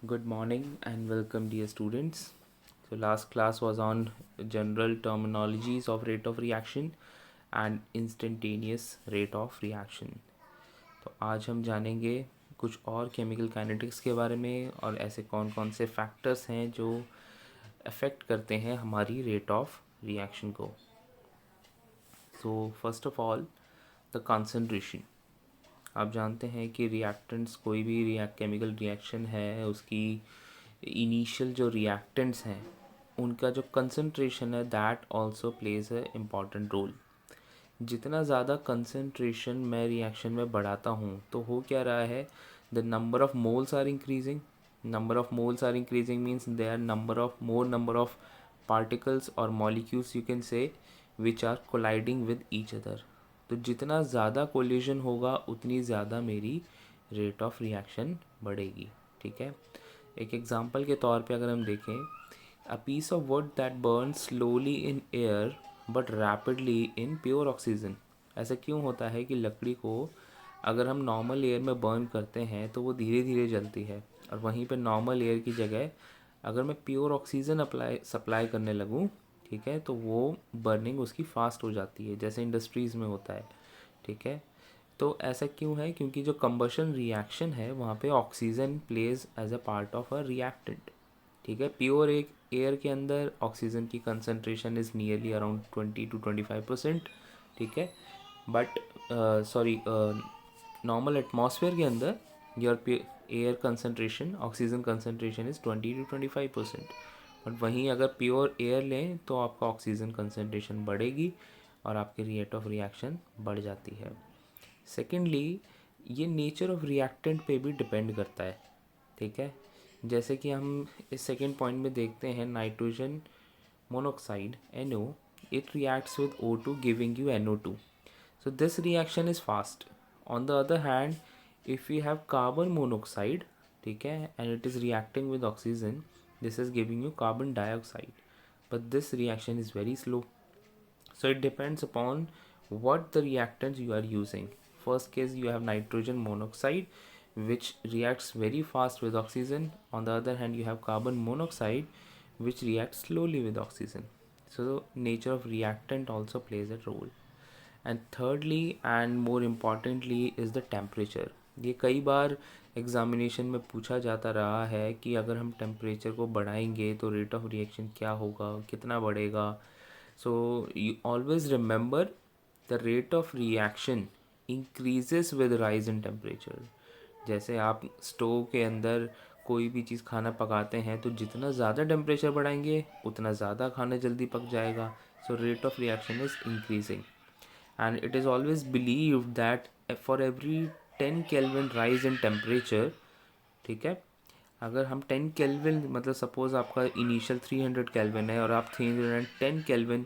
Good morning and welcome, dear students. So, last class was on general terminologies of rate of reaction and instantaneous rate of reaction. तो आज हम जानेंगे कुछ और chemical kinetics के बारे में और ऐसे कौन कौन से फैक्टर्स हैं जो अफेक्ट करते हैं हमारी रेट ऑफ रिएक्शन को. So first of all the concentration. आप जानते हैं कि रिएक्टेंट्स कोई भी केमिकल रिएक्शन है उसकी इनिशियल जो रिएक्टेंट्स हैं उनका जो कंसंट्रेशन है that also plays a important role. जितना ज़्यादा कंसंट्रेशन मैं रिएक्शन में बढ़ाता हूँ तो हो क्या रहा है, the number of moles are increasing. Number of moles are increasing means they are number of particles और molecules you can say which are colliding with each other. तो जितना ज़्यादा कोलिजन होगा उतनी ज़्यादा मेरी रेट ऑफ रिएक्शन बढ़ेगी. ठीक है, एक एग्जांपल के तौर पे अगर हम देखें, a piece of wood that burn slowly in air but rapidly in pure oxygen. ऐसा क्यों होता है कि लकड़ी को अगर हम नॉर्मल एयर में बर्न करते हैं तो वो धीरे धीरे जलती है, और वहीं पे नॉर्मल एयर की जगह अगर मैं प्योर ऑक्सीजन सप्लाई करने लगूँ, ठीक है, तो वो बर्निंग उसकी फास्ट हो जाती है जैसे इंडस्ट्रीज़ में होता है. ठीक है, तो ऐसा क्यों है, क्योंकि जो कंबशन रिएक्शन है वहाँ पे oxygen plays as a part of a reactant. ठीक है, प्योर एक एयर के अंदर ऑक्सीजन की concentration is nearly around 20 to 25%. ठीक है, बट सॉरी, नॉर्मल एटमॉस्फेयर के अंदर your air concentration, oxygen concentration is 20 to 25%. But वहीं अगर प्योर एयर लें तो आपका ऑक्सीजन कंसनट्रेशन बढ़ेगी और आपकी रेट ऑफ रिएक्शन बढ़ जाती है. सेकेंडली, ये नेचर ऑफ रिएक्टेंट पे भी डिपेंड करता है. ठीक है, जैसे कि हम इस सेकेंड पॉइंट में देखते हैं, nitrogen monoxide NO, it reacts with O2 giving you NO2. So this reaction is fast. On the other hand, if we have carbon monoxide, ठीक है, and it is reacting with oxygen, this is giving you carbon dioxide, but this reaction is very slow. So it depends upon what the reactants you are using. First case, you have nitrogen monoxide which reacts very fast with oxygen. On the other hand, you have carbon monoxide which reacts slowly with oxygen. So nature of reactant also plays a role. And thirdly and more importantly is the temperature. ये कई बार examination में पूछा जाता रहा है कि अगर हम टेम्परेचर को बढ़ाएंगे तो रेट ऑफ रिएक्शन क्या होगा, कितना बढ़ेगा. So you always remember the rate of reaction increases with rise in temperature. जैसे आप स्टोव के अंदर कोई भी चीज़ खाना पकाते हैं तो जितना ज़्यादा टेम्परेचर बढ़ाएंगे उतना ज़्यादा खाना जल्दी पक जाएगा. सो rate of reaction is increasing and it is always believed that for every 10 Kelvin rise in temperature, ठीक है, अगर हम 10 केल्विन, मतलब सपोज़ आपका इनिशियल 300 केल्विन है और आप 310 केल्विन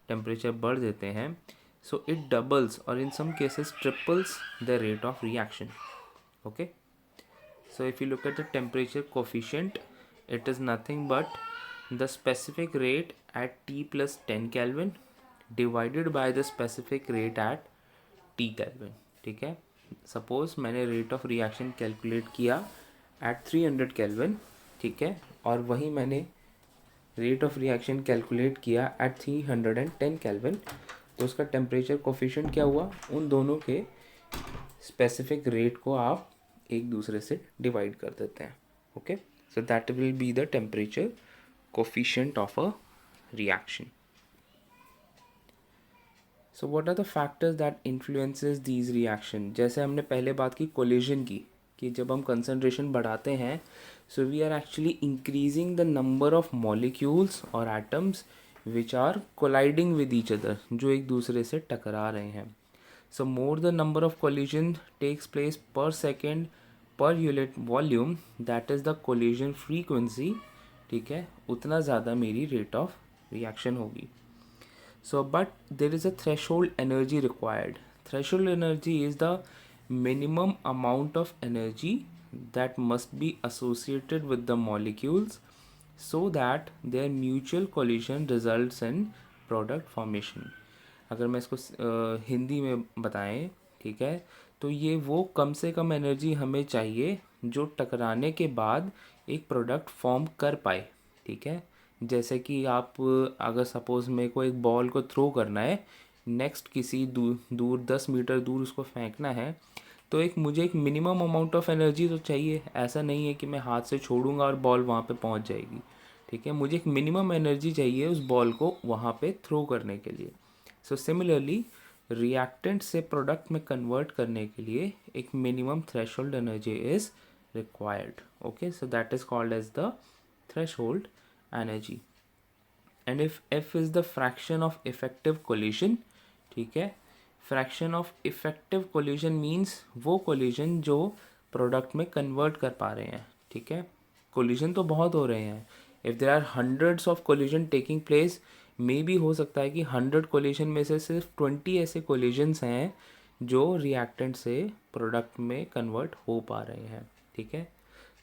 टेम्परेचर बढ़ देते हैं, सो इट डबल्स और in some cases triples the rate of reaction. Okay, so if you look at the temperature coefficient, it is nothing but the specific rate at T plus 10 Kelvin divided by the specific rate at T Kelvin. ठीक है, suppose मैंने rate of reaction calculate किया eight 300 kelvin, ठीक है, और वहीं मैंने rate of reaction calculate किया एट 310 केल्विन, तो उसका टेम्परेचर कोफिशिएंट क्या हुआ, उन दोनों के स्पेसिफिक रेट को आप एक दूसरे से डिवाइड कर देते हैं. Okay, so that will be the temperature coefficient of a reaction. So what are the factors that influences these reaction. जैसे हमने पहले बात की कोलिजन की, कि जब हम कंसनट्रेशन बढ़ाते हैं so we are actually increasing the number of molecules और atoms which are colliding with each other, जो एक दूसरे से टकरा रहे हैं. So more the number of collision takes place per second per unit volume, that is the collision frequency. ठीक है, उतना ज़्यादा मेरी रेट ऑफ रिएक्शन होगी. So, but there is a threshold energy required. Threshold energy is the minimum amount of energy that must be associated with the molecules so that their mutual collision results in product formation. अगर मैं इसको हिंदी में बताएं, ठीक है, तो ये वो कम से कम एनर्जी हमें चाहिए जो टकराने के बाद एक प्रोडक्ट फॉर्म कर पाए, ठीक है। जैसे कि आप अगर सपोज़ मेरे को एक बॉल को थ्रो करना है, नेक्स्ट किसी दूर 10 मीटर दूर उसको फेंकना है, तो मुझे एक मिनिमम अमाउंट ऑफ एनर्जी तो चाहिए। ऐसा नहीं है कि मैं हाथ से छोड़ूंगा और बॉल वहाँ पे पहुँच जाएगी, ठीक है। मुझे एक मिनिमम एनर्जी चाहिए उस बॉल को वहाँ पे थ्रो करने के लिए। सो सिमिलरली रिएक्टेंट से प्रोडक्ट में कन्वर्ट करने के लिए एक minimum threshold energy is required. Okay, so that is called as the threshold energy. And if F is the fraction of effective collision, ठीक है, fraction of effective collision means वो collision जो product में convert कर पा रहे हैं, ठीक है। collision तो बहुत हो रहे हैं। if there are hundreds of collision taking place, मे भी हो सकता है कि 100 collision में से सिर्फ 20 ऐसे collisions हैं जो reactant से product में convert हो पा रहे हैं, ठीक है।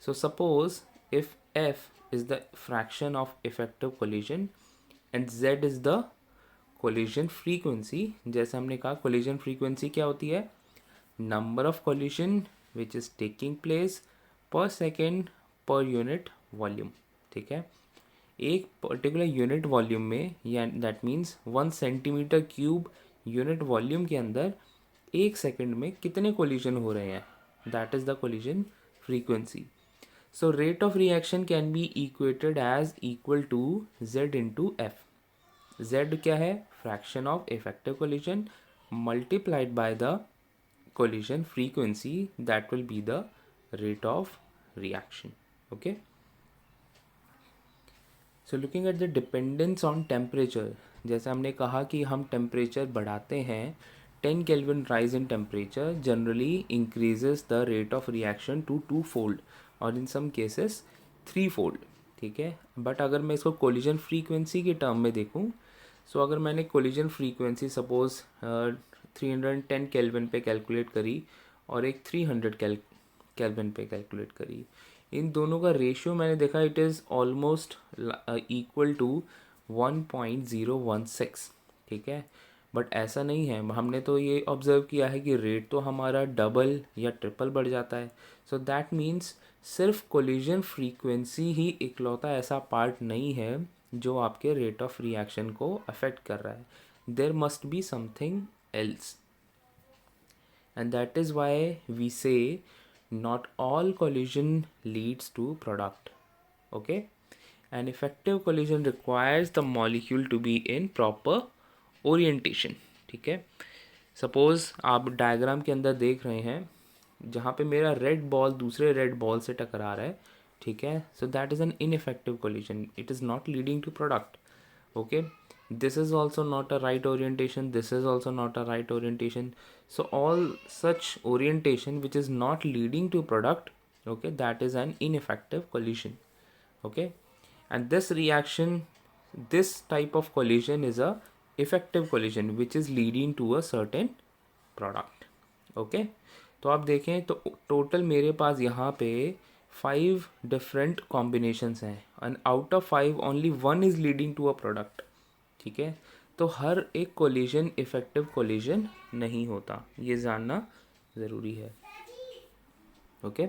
So suppose if F is the fraction of effective collision and Z is the collision frequency, जैसे हमने कहा collision frequency क्या होती है, number of collision which is taking place per second per unit volume, ठीक है। एक पर्टिकुलर यूनिट वॉल्यूम में, या that means 1 centimetre cube unit volume के अंदर एक सेकंड में कितने कोलिजन हो रहे हैं, that is the collision frequency. So rate of reaction can be equated as equal to z into F. z क्या है, fraction of effective collision multiplied by the collision frequency, that will be the rate of reaction. Okay, so looking at the dependence on temperature, जैसे हमने कहा कि हम temperature बढ़ाते हैं, 10 kelvin rise in temperature generally increases the rate of reaction to 2-fold और in some cases 3-fold, ठीक है। बट अगर मैं इसको कोलिजन फ्रीक्वेंसी के टर्म में देखूँ, सो अगर मैंने कोलिजन फ्रीक्वेंसी सपोज 310 केल्विन पे कैलकुलेट करी और एक 300 केल्विन पे कैलकुलेट करी, इन दोनों का रेशियो मैंने देखा it is almost equal to 1.016, ठीक है। बट ऐसा नहीं है, हमने तो ये ऑब्ज़र्व किया है कि रेट तो हमारा डबल या ट्रिपल बढ़ जाता है। सो दैट मीन्स सिर्फ कोलिजन फ्रीक्वेंसी ही इकलौता ऐसा पार्ट नहीं है जो आपके रेट ऑफ रिएक्शन को अफेक्ट कर रहा है, there must be something else, and that is why we say not all collision leads to product. Okay, an effective collision requires the molecule to be in proper orientation, ठीक है। Suppose आप diagram के अंदर देख रहे हैं जहाँ पे मेरा रेड बॉल दूसरे रेड बॉल से टकरा रहा है, ठीक है। So that is an ineffective collision, it is not leading to product. Okay, this is also not a right orientation, this is also not a right orientation. So all such orientation which is not leading to product, okay, that is an ineffective collision. Okay, and this reaction, this type of collision is a effective collision which is leading to a certain product. Okay, तो आप देखें तो total मेरे पास यहाँ पे 5 different combinations हैं and out of 5 only 1 is leading to a product, ठीक है। तो हर एक कोलिजन इफेक्टिव कोलिजन नहीं होता, ये जानना ज़रूरी है। ओके,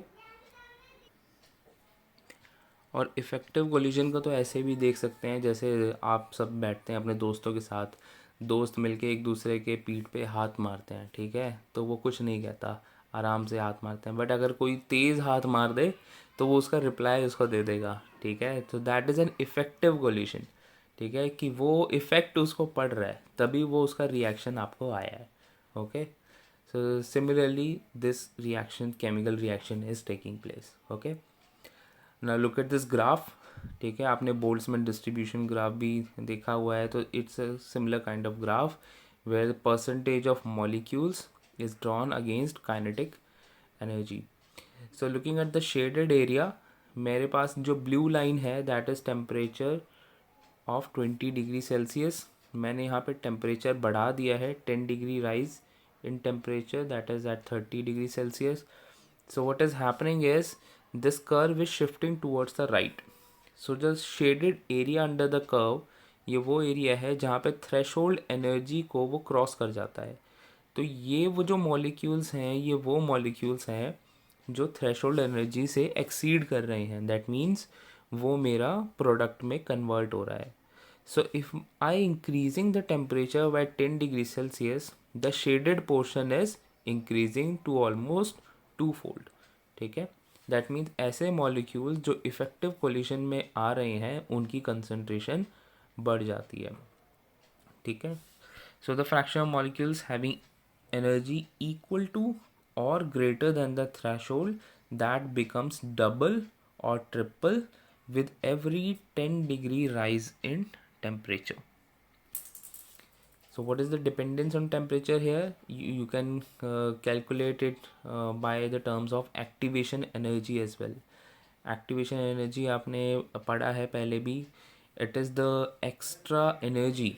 और इफ़ेक्टिव कोलिजन का तो ऐसे भी देख सकते हैं, जैसे आप सब बैठते हैं अपने दोस्तों के साथ, दोस्त मिलके एक दूसरे के पीठ पे हाथ मारते हैं, ठीक है, तो वो कुछ नहीं कहता, आराम से हाथ मारते हैं। बट अगर कोई तेज़ हाथ मार दे तो वो उसका रिप्लाई उसको दे देगा, ठीक है। तो that is N effective collision, ठीक है, कि वो इफ़ेक्ट उसको पड़ रहा है तभी वो उसका रिएक्शन आपको आया है। Okay, so similarly this reaction, chemical reaction is taking place. Okay, now look at this graph, ठीक है। आपने बोल्ट्जमैन डिस्ट्रीब्यूशन ग्राफ भी देखा हुआ है, तो it's a similar kind of graph where the percentage of molecules is drawn against kinetic energy. So looking at the shaded area, मेरे पास जो ब्लू लाइन है that is temperature of 20 degree Celsius. मैंने यहाँ पे टेम्परेचर बढ़ा दिया है, 10 degree rise in temperature, that is at 30 degree Celsius. So what is happening is this curve is shifting towards the right. सो जो shaded area under the curve, ये वो area है जहाँ पे थ्रेशोल्ड एनर्जी को वो क्रॉस कर जाता है। तो ये वो जो मॉलिक्यूल्स हैं, ये वो मॉलिक्यूल्स हैं जो थ्रेशोल्ड एनर्जी से एक्सीड कर रहे हैं, दैट मीन्स वो मेरा प्रोडक्ट में कन्वर्ट हो रहा है. So if I increasing the temperature by 10 degrees Celsius, the shaded portion is increasing to almost twofold. ठीक है, दैट मीन्स ऐसे मॉलिक्यूल जो इफेक्टिव कोलिशन में आ रहे हैं उनकी कंसंट्रेशन बढ़ जाती है. ठीक है, so the fraction of molecules having energy equal to or greater than the threshold that becomes double or triple with every 10-degree rise in temperature. So what is the dependence on temperature here? You can calculate it by the terms of activation energy as well. Activation energy आपने पढ़ा है पहले भी. It is the extra energy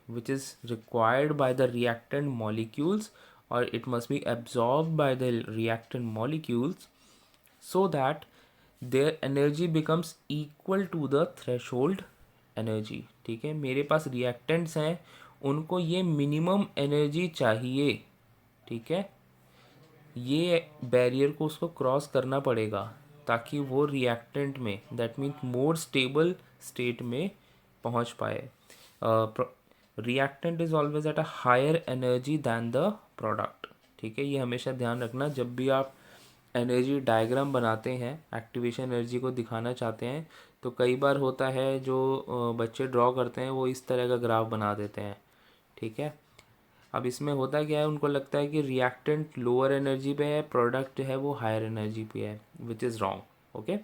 which is required by the reactant molecules, or it must be absorbed by the reactant molecules so that their energy becomes equal to the threshold energy. ठीक है, मेरे पास reactants हैं, उनको ये minimum energy चाहिए. ठीक है, ये बैरियर को उसको क्रॉस करना पड़ेगा ताकि वो रिएक्टेंट में, that means more stable state में पहुंच पाए. Reactant is always at a higher energy than the product. ठीक है, ये हमेशा ध्यान रखना. जब भी आप एनर्जी डायग्राम बनाते हैं, एक्टिवेशन एनर्जी को दिखाना चाहते हैं, तो कई बार होता है जो बच्चे ड्रॉ करते हैं वो इस तरह का ग्राफ बना देते हैं. ठीक है, अब इसमें होता क्या है, उनको लगता है कि रिएक्टेंट लोअर एनर्जी पे है, प्रोडक्ट है वो हायर एनर्जी पे है, which is wrong. Okay,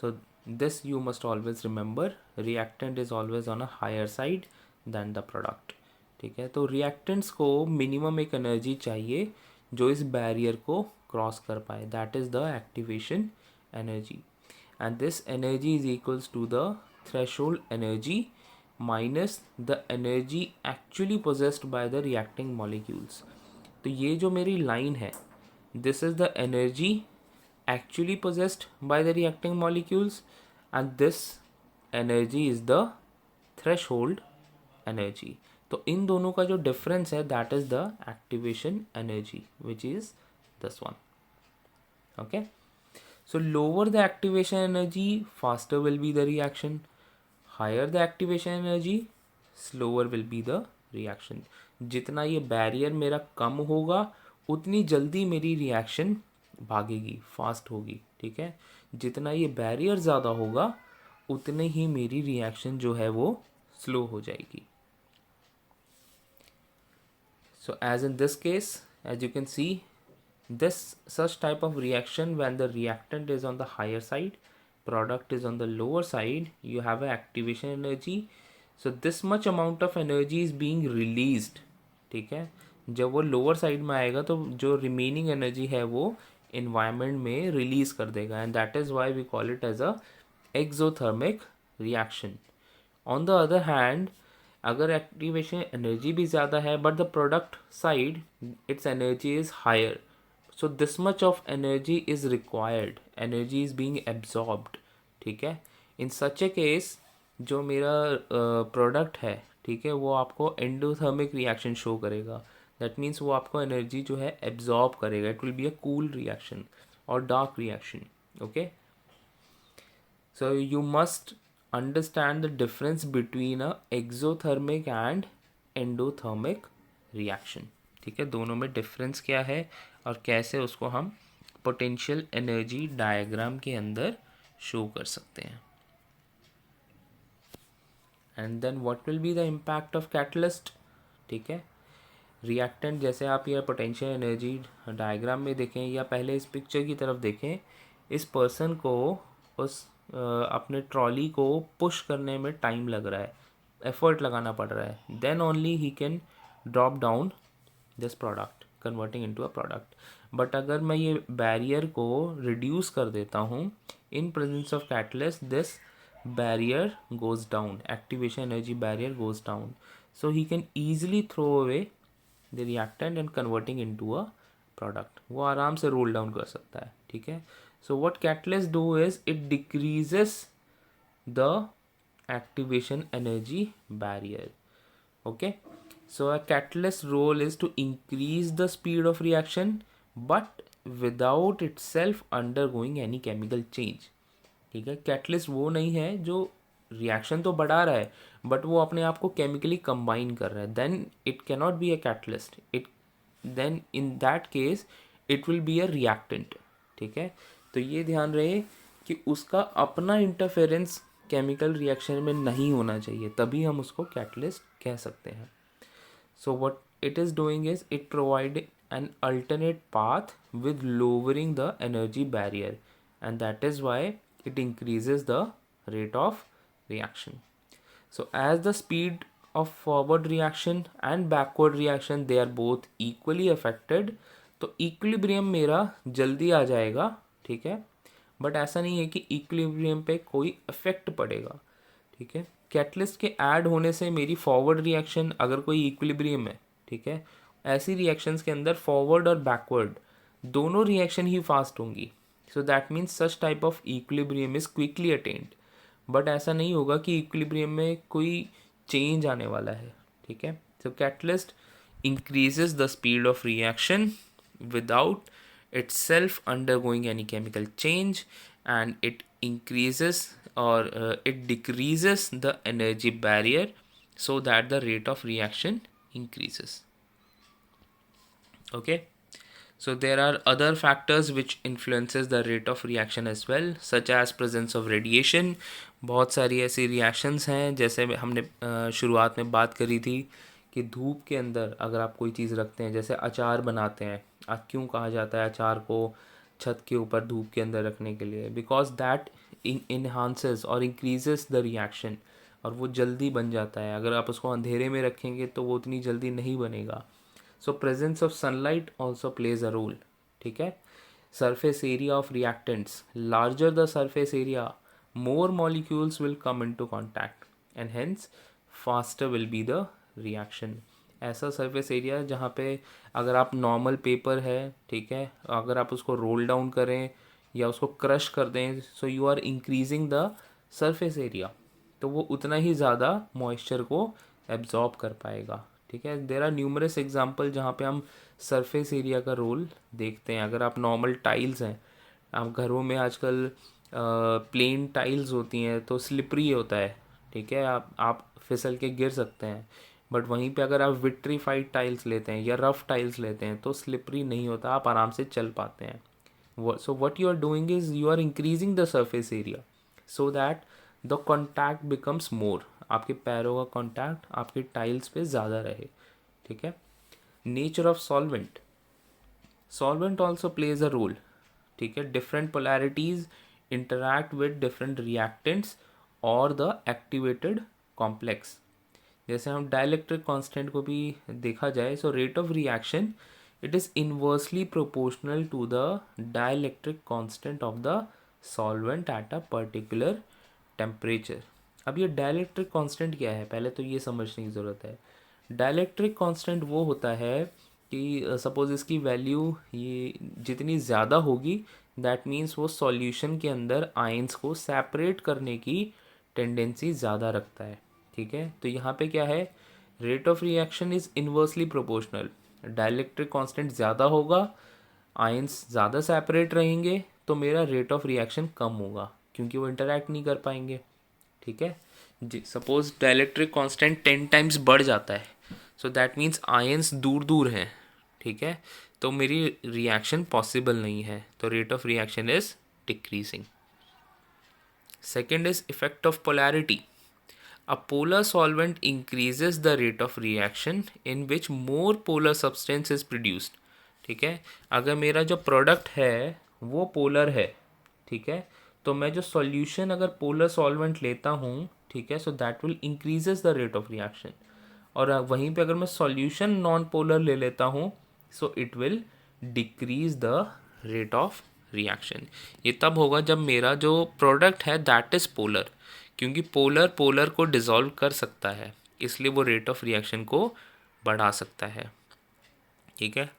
so this you must always remember, reactant is always on a higher side than the product. ठीक है, तो रिएक्टेंट्स को मिनिमम एक एनर्जी चाहिए जो इस बैरियर को क्रॉस कर पाए, that is the activation energy. And this energy is equals to the threshold energy minus the energy actually possessed by the reacting molecules. तो ये जो मेरी लाइन है, this is the energy actually possessed by the reacting molecules and this energy is the threshold energy. तो इन दोनों का जो डिफरेंस है, that is the activation energy which is this one. Okay, so lower the activation energy, faster will be the reaction. Higher the activation energy, slower will be the reaction. जितना ये barrier मेरा कम होगा उतनी जल्दी मेरी reaction भागेगी, fast होगी. ठीक है, जितना ये बैरियर ज़्यादा होगा उतने ही मेरी रिएक्शन जो है वो स्लो हो जाएगी. So as in this case, as you can see, this such type of reaction, when the reactant is on the higher side, product is on the lower side, you have a activation energy. So this much amount of energy is being released. ठीक है, जब वो lower side में आएगा तो जो remaining energy है वो इन्वायरमेंट में रिलीज कर देगा, and that is why we call it as a exothermic reaction. On the other hand, अगर एक्टिवेशन एनर्जी भी ज़्यादा है but the product side its energy is higher, so this much of energy is required, energy is being absorbed. ठीक है, in such a case जो मेरा product है, ठीक है, वो आपको एंडोथर्मिक रिएक्शन शो करेगा. दैट मीन्स वो आपको एनर्जी जो है एब्जॉर्ब करेगा. It will be a cool reaction और dark reaction. Okay, so you must understand the difference between a exothermic and endothermic reaction. ठीक है, दोनों में डिफरेंस क्या है और कैसे उसको हम पोटेंशियल एनर्जी डायग्राम के अंदर शो कर सकते हैं. And then what will be the impact of catalyst. ठीक है, रिएक्टेंट जैसे आप ये पोटेंशियल एनर्जी डायग्राम में देखें या पहले इस पिक्चर की तरफ देखें, इस पर्सन को उस अपने ट्रॉली को पुश करने में टाइम लग रहा है, एफर्ट लगाना पड़ रहा है, then only he can drop down this product, converting into a product. But अगर मैं ये बैरियर को रिड्यूस कर देता हूँ in presence of catalyst, this barrier goes down, activation energy barrier goes down, so he can easily throw away the reactant and converting into a product. वो आराम से रोल डाउन कर सकता है. ठीक है, so what catalyst do is it decreases the activation energy barrier. Okay, so a catalyst role is to increase the speed of reaction, but without it self under going any chemical change. ठीक है, catalyst वो नहीं है जो reaction तो बढ़ा रहा है बट वो अपने आप को केमिकली कंबाइन कर रहा है, then it cannot be a catalyst, it then in that case it will be a reactant. ठीक है, तो ये ध्यान रहे कि उसका अपना इंटरफेरेंस केमिकल रिएक्शन में नहीं होना चाहिए, तभी हम उसको कैटलिस्ट कह सकते हैं। So what it is doing is it providing an alternate path with lowering the energy barrier, and that is why it increases the rate of reaction. So as the speed of forward reaction and backward reaction they are both equally affected, तो equilibrium मेरा जल्दी आ जाएगा। ठीक है, but ऐसा नहीं है कि equilibrium पे कोई इफेक्ट पड़ेगा। ठीक है, कैटलिस्ट के ऐड होने से मेरी फॉरवर्ड रिएक्शन अगर कोई इक्विलिब्रियम है, ठीक है, ऐसी रिएक्शंस के अंदर फॉरवर्ड और बैकवर्ड दोनों रिएक्शन ही फास्ट होंगी। सो that means such type of equilibrium is quickly attend. But ऐसा नहीं होगा कि इक्विलिब्रियम में कोई चेंज आने वाला है। ठीक है, सो catalyst increases the speed of reaction without itself undergoing any chemical change, and it increases or it decreases the energy barrier so that the rate of reaction increases. Okay, so there are other factors which influences the rate of reaction as well, such as presence of radiation. बहुत सारी ऐसी reactions हैं, जैसे हमने शुरुआत में बात करी थी कि धूप के अंदर अगर आप कोई चीज़ रखते हैं, जैसे अचार बनाते हैं, आज क्यों कहा जाता है अचार को छत के ऊपर धूप के अंदर रखने के लिए, बिकॉज दैट इन्हांसेस और इंक्रीजेस द रिएक्शन, और वो जल्दी बन जाता है। अगर आप उसको अंधेरे में रखेंगे तो वो उतनी जल्दी नहीं बनेगा। So presence of sunlight also plays a role. ठीक है, surface area of reactants, larger the surface area, more molecules will come into contact and hence faster will be the reaction. ऐसा सरफेस एरिया जहाँ पे अगर आप normal paper है, ठीक है, अगर आप उसको रोल डाउन करें या उसको क्रश कर दें, so you are increasing the surface area, तो वो उतना ही ज़्यादा मॉइस्चर को एब्जॉर्ब कर पाएगा। ठीक है, देर आर न्यूमरस एग्जाम्पल जहाँ पे हम सरफेस एरिया का रोल देखते हैं। अगर आप नॉर्मल टाइल्स हैं, आप घरों में आजकल प्लेन टाइल्स होती हैं तो स्लिपरी होता है। ठीक है, आप फिसल के गिर सकते हैं, बट वहीं पे अगर आप विट्रीफाइड टाइल्स लेते हैं या रफ टाइल्स लेते हैं तो स्लिपरी नहीं होता, आप आराम से चल पाते हैं। So what you are doing is you are increasing the surface area so that the contact becomes more, आपके पैरों का कॉन्टैक्ट आपके टाइल्स पे ज़्यादा रहे। ठीक है, nature of solvent, solvent also plays a role. ठीक है, different polarities interact with different reactants और द एक्टिवेटेड कॉम्प्लेक्स। जैसे हम डाइलेक्ट्रिक कांस्टेंट को भी देखा जाए, so rate of reaction it is inversely proportional to the dielectric constant of the solvent at a particular temperature. अब ये डाइलेक्ट्रिक कांस्टेंट क्या है, पहले तो ये समझने की ज़रूरत है। डाइलेक्ट्रिक कांस्टेंट वो होता है कि सपोज़ इसकी वैल्यू ये जितनी ज़्यादा होगी, दैट मीन्स वो सॉल्यूशन के अंदर आयंस को सेपरेट करने की टेंडेंसी ज़्यादा रखता है। ठीक है, तो यहाँ पे क्या है, rate of reaction is inversely proportional. Dielectric constant ज़्यादा होगा, आयंस ज़्यादा सेपरेट रहेंगे, तो मेरा रेट ऑफ रिएक्शन कम होगा क्योंकि वो इंटरैक्ट नहीं कर पाएंगे। ठीक है जी, सपोज डाइलेक्ट्रिक कांस्टेंट 10 टाइम्स बढ़ जाता है, सो दैट मीन्स आयंस दूर दूर हैं। ठीक है, तो मेरी रिएक्शन पॉसिबल नहीं है, तो rate of reaction is decreasing. Second is effect of polarity. A polar solvent increases the rate of reaction in which more polar substance is produced. ठीक है, अगर मेरा जो प्रोडक्ट है वो पोलर है, ठीक है, तो मैं जो सॉल्यूशन अगर पोलर सॉल्वेंट लेता हूँ, ठीक है, so that will increases the rate of reaction. और वहीं पे अगर मैं सॉल्यूशन नॉन पोलर ले लेता हूँ, so it will decrease the rate of reaction. ये तब होगा जब मेरा जो प्रोडक्ट है दैट इज़ पोलर, क्योंकि पोलर पोलर को डिसॉल्व कर सकता है, इसलिए वो रेट ऑफ रिएक्शन को बढ़ा सकता है। ठीक है,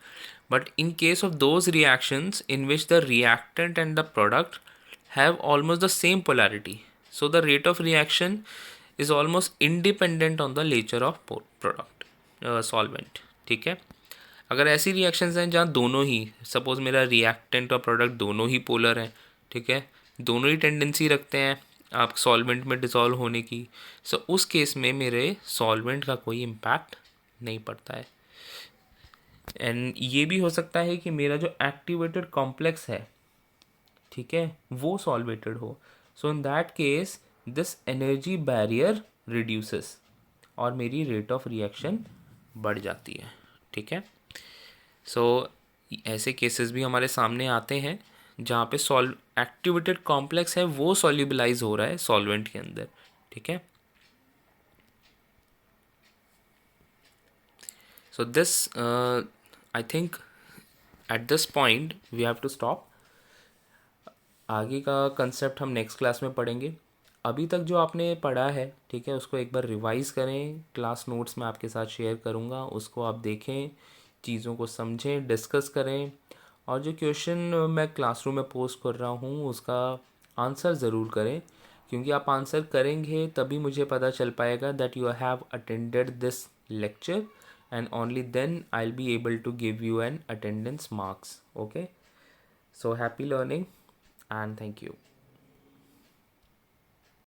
but in case of those reactions in which the reactant and the product have almost the same polarity, so the rate of reaction is almost independent on the nature of product solvent. ठीक है, अगर ऐसी reactions हैं जहाँ दोनों ही, suppose मेरा reactant और product दोनों ही पोलर हैं, ठीक है, दोनों ही टेंडेंसी रखते हैं आप सॉल्वेंट में डिसॉल्व होने की, सो उस केस में मेरे सॉल्वेंट का कोई इम्पैक्ट नहीं पड़ता है। एंड ये भी हो सकता है कि मेरा जो एक्टिवेटेड कॉम्प्लेक्स है, ठीक है, वो सॉल्वेटेड हो, so in that case this energy barrier reduces और मेरी रेट ऑफ रिएक्शन बढ़ जाती है, ठीक है। सो ऐसे केसेस भी हमारे सामने आते हैं जहाँ पे सॉल्व एक्टिवेटेड कॉम्प्लेक्स है वो सॉल्युबलाइज हो रहा है सॉल्वेंट के अंदर, ठीक है। So this I think at this point we have to stop. आगे का कंसेप्ट हम नेक्स्ट क्लास में पढ़ेंगे। अभी तक जो आपने पढ़ा है, ठीक है, उसको एक बार रिवाइज़ करें, क्लास नोट्स में आपके साथ शेयर करूँगा, उसको आप देखें, चीज़ों को समझें, डिस्कस करें, और जो क्वेश्चन मैं क्लासरूम में पोस्ट कर रहा हूँ उसका आंसर ज़रूर करें, क्योंकि आप आंसर करेंगे तभी मुझे पता चल पाएगा that you have attended this lecture, and only then I will be able to give you an attendance marks. Okay, so happy learning and thank you.